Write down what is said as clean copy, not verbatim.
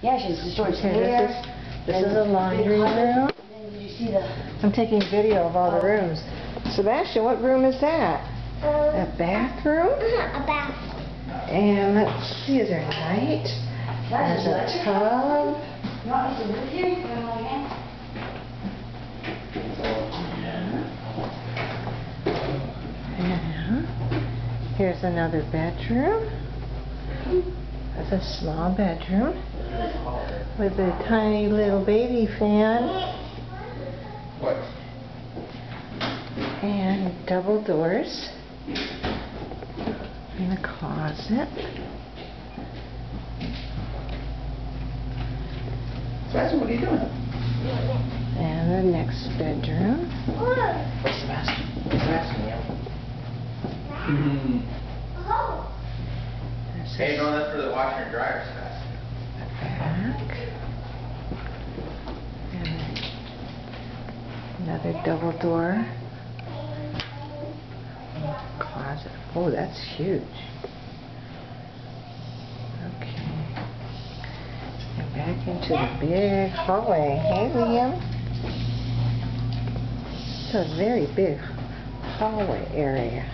Yeah, she has the storage Okay, there. this is a laundry room. Did you see the... I'm taking video of all the rooms. Sebastian, what room is that? A bathroom? A bath. And let's see, is there a light? There's a tub. You want me to live here? You want my hand? Yeah. Here's another bedroom. That's a small bedroom with a tiny little baby fan. What? And double doors. And a closet. Sebastian, what are you doing? And the next bedroom. Where's Sebastian? Sebastian, yeah. Hey, no, that's for the washer and dryer, Sebastian. Back. And another double door. Closet. Oh, that's huge. Okay. And back into the big hallway. Hey, Liam. It's a very big hallway area.